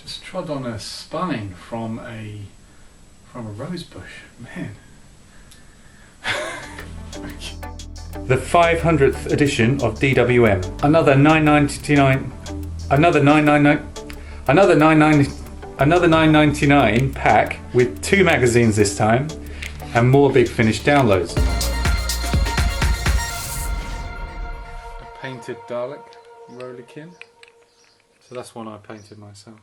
Just trod on a spine from a rose bush, man. The 500th edition of DWM. Another $9.99 pack with 2 magazines this time, and more big finish downloads. A painted Dalek, Rolykin. So that's one I painted myself.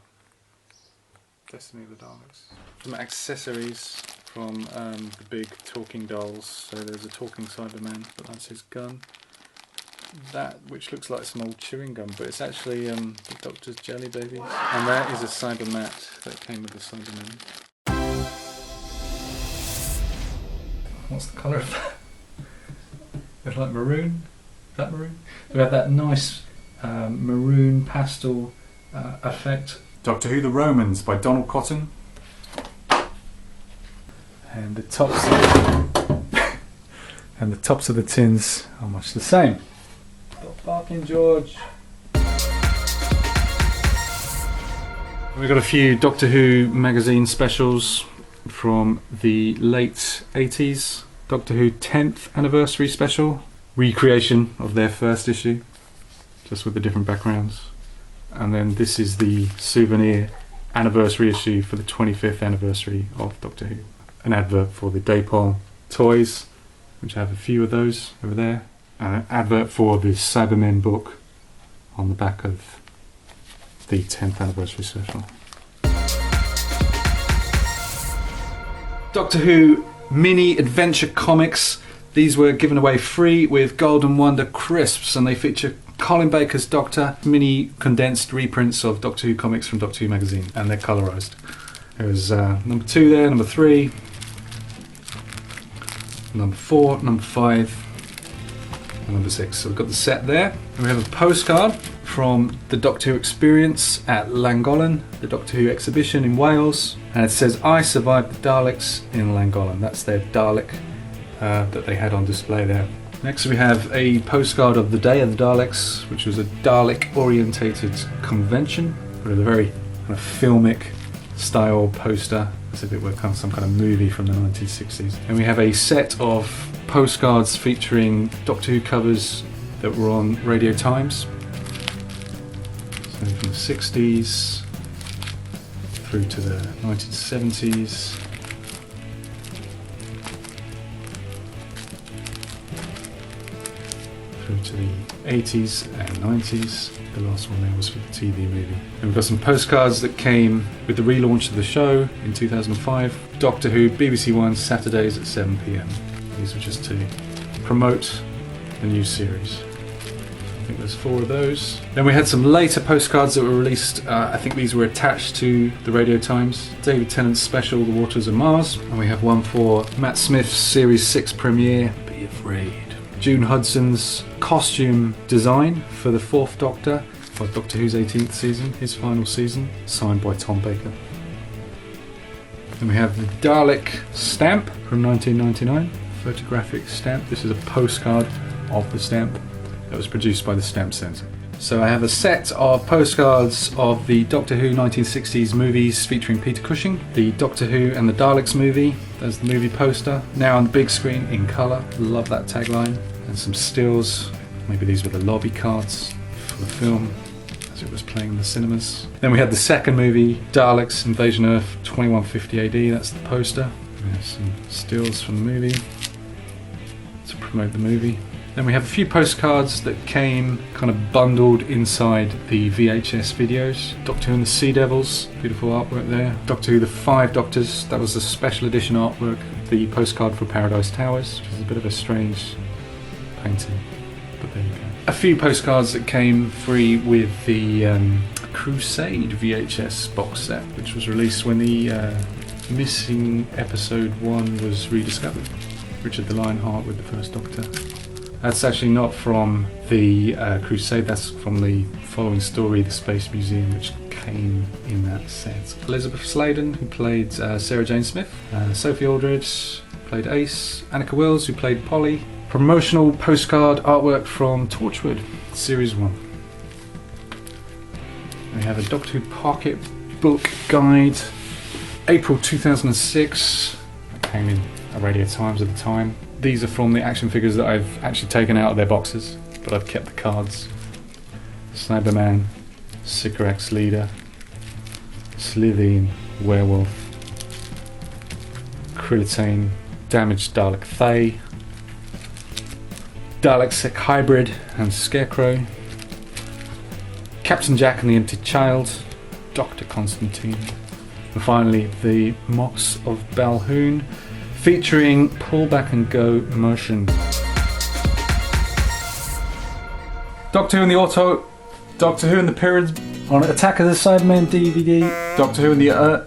Destiny of the Daleks. Some accessories from the big talking dolls. So there's a talking Cyberman, but that's his gun. That, which looks like some old chewing gum, but it's actually the Doctor's Jelly Babies. And that is a Cyber mat that came with the Cyberman. What's the colour of that? It's like maroon. Is that maroon? We have that nice maroon pastel effect. Doctor Who: The Romans by Donald Cotton. And the tops and the tops of the tins are much the same. Stop barking, George. We've got a few Doctor Who magazine specials from the late 80s. Doctor Who 10th anniversary special. Recreation of their first issue, just with the different backgrounds. And then this is the souvenir anniversary issue for the 25th anniversary of Doctor Who. An advert for the Dapol toys, which I have a few of those over there. And an advert for the Cybermen book on the back of the 10th anniversary special. Doctor Who mini adventure comics. These were given away free with Golden Wonder crisps, and they feature Colin Baker's Doctor, mini condensed reprints of Doctor Who comics from Doctor Who magazine, and they're colorised. There's number 2 there, number 3, number 4, number 5, and number 6. So we've got the set there. And we have a postcard from the Doctor Who experience at Llangollen, the Doctor Who exhibition in Wales, and it says, "I survived the Daleks in Llangollen." That's their Dalek that they had on display there. Next we have a postcard of the Day of the Daleks, which was a Dalek orientated convention with a very kind of filmic style poster, as if it were kind of some kind of movie from the 1960s. And we have a set of postcards featuring Doctor Who covers that were on Radio Times. So from the 60s through to the 1970s. To the 80s and 90s. The last one there was for the TV movie. And we've got some postcards that came with the relaunch of the show in 2005. Doctor Who, BBC One, Saturdays at 7 PM. These were just to promote the new series. I think there's 4 of those. Then we had some later postcards that were released. I think these were attached to the Radio Times. David Tennant's special, The Waters of Mars. And we have one for Matt Smith's Series 6 premiere, Be Afraid. June Hudson's costume design for the 4th Doctor for Doctor Who's 18th season, his final season, signed by Tom Baker. Then we have the Dalek stamp from 1999, photographic stamp. This is a postcard of the stamp that was produced by the Stamp Centre. So I have a set of postcards of the Doctor Who 1960s movies featuring Peter Cushing, the Doctor Who and the Daleks movie. There's the movie poster, now on the big screen in colour. Love that tagline. And some stills. Maybe these were the lobby cards for the film as it was playing in the cinemas. Then we had the second movie, Daleks Invasion Earth 2150 AD. That's the poster. We have some stills from the movie to promote the movie. Then we have a few postcards that came kind of bundled inside the VHS videos. Doctor Who and the Sea Devils, beautiful artwork there. Doctor Who: The 5 Doctors, that was the special edition artwork. The postcard for Paradise Towers, which is a bit of a strange painting, but there you go. A few postcards that came free with the Crusade VHS box set, which was released when the missing episode 1 was rediscovered. Richard the Lionheart with the First Doctor. That's actually not from the Crusade, that's from the following story, The Space Museum, which came in that set. Elizabeth Sladen, who played Sarah Jane Smith. Sophie Aldred played Ace. Annika Wills, who played Polly. Promotional postcard artwork from Torchwood, Series 1. We have a Doctor Who pocket book guide, April 2006. It came in a Radio Times at the time. These are from the action figures that I've actually taken out of their boxes, but I've kept the cards. Cyberman, Sycorax Leader, Slitheen, Werewolf, Krillitane, Damaged Dalek Thay, Dalek Hybrid and Scarecrow, Captain Jack and the Empty Child, Dr. Constantine, and finally the Mox of Balhoun, featuring pull back and go motion. Doctor Who and the Auto, Doctor Who and the Pyramids on Attack of the Cybermen DVD, Doctor Who and the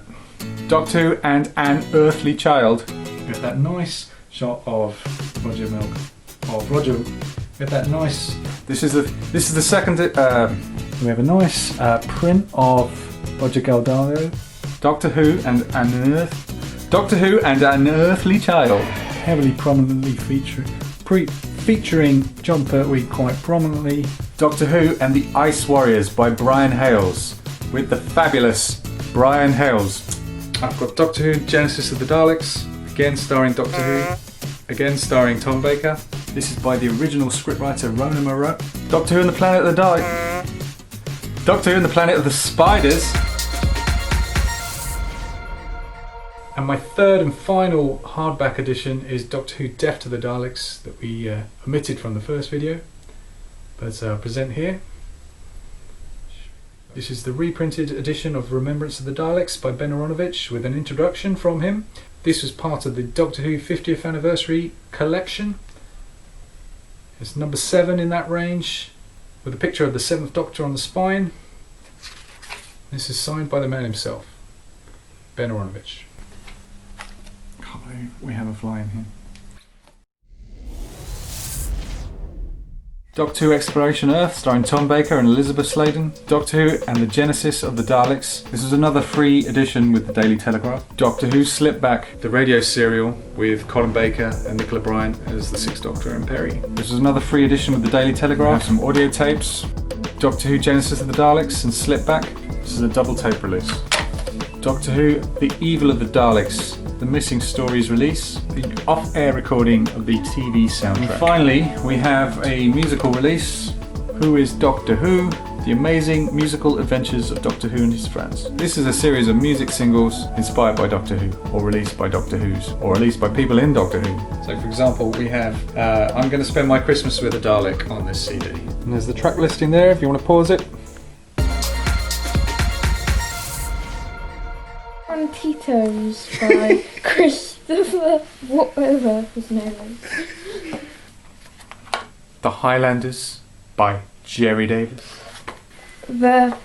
Doctor Who and an Earthly Child. Get that nice shot of Roger Milk. Of Roger. Get that nice. This is the second. We have a nice print of Roger Galdardo, Doctor Who and an Earthly Child, heavily prominently featuring John Pertwee quite prominently. Doctor Who and the Ice Warriors by Brian Hales, with the fabulous Brian Hales. I've got Doctor Who Genesis of the Daleks, again starring Doctor Who, again starring Tom Baker. This is by the original scriptwriter Rona Moreau. Doctor Who and the Planet of the Daleks. Doctor Who and the Planet of the Spiders. And my third and final hardback edition is Doctor Who Death to the Daleks, that we omitted from the first video, but I'll present here. This is the reprinted edition of Remembrance of the Daleks by Ben Aaronovitch, with an introduction from him. This was part of the Doctor Who 50th anniversary collection. It's number 7 in that range, with a picture of the 7th Doctor on the spine. This is signed by the man himself, Ben Aaronovitch. Can't believe we have a fly in here. Doctor Who Exploration Earth, starring Tom Baker and Elizabeth Sladen. Doctor Who and the Genesis of the Daleks. This is another free edition with the Daily Telegraph. Doctor Who Slipback, the radio serial with Colin Baker and Nicola Bryant as the 6th Doctor and Perry. This is another free edition with the Daily Telegraph. Some audio tapes. Doctor Who Genesis of the Daleks and Slipback. This is a double tape release. Doctor Who The Evil of the Daleks, the Missing Stories release, the off-air recording of the TV soundtrack. And finally, we have a musical release, Who is Doctor Who? The Amazing Musical Adventures of Doctor Who and His Friends. This is a series of music singles inspired by Doctor Who, or released by Doctor Who's, or released by people in Doctor Who. So for example, we have I'm Going to Spend My Christmas with a Dalek on this CD. And there's the track listing there if you want to pause it. Tito's by Christopher, whatever his name is. The Highlanders by Jerry Davis. The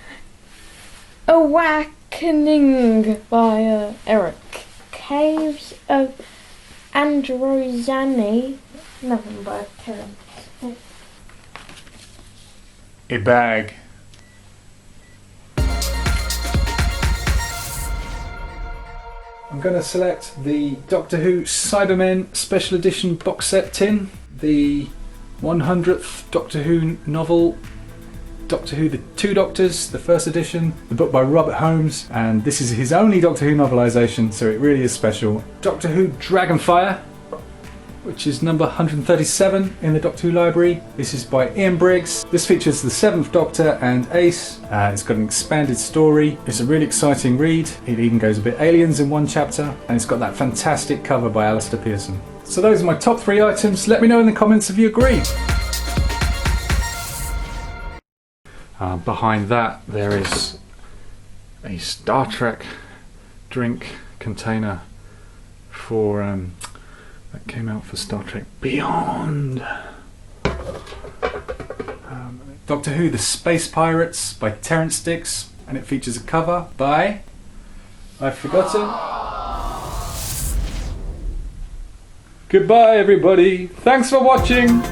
Awakening by Eric. Caves of Androzani, nothing by Terence. A Bag. I'm going to select the Doctor Who Cybermen Special Edition box set tin, the 100th Doctor Who novel, Doctor Who The Two Doctors, the first edition, the book by Robert Holmes, and this is his only Doctor Who novelisation, so it really is special. Doctor Who Dragonfire, which is number 137 in the Doctor Who library. This is by Ian Briggs. This features the 7th Doctor and Ace. It's got an expanded story. It's a really exciting read. It even goes a bit aliens in one chapter, and it's got that fantastic cover by Alistair Pearson. So those are my top 3 items. Let me know in the comments if you agree. Behind that there is a Star Trek drink container for that came out for Star Trek Beyond. Doctor Who The Space Pirates by Terence Dicks, and it features a cover by, I've forgotten. Goodbye everybody, thanks for watching.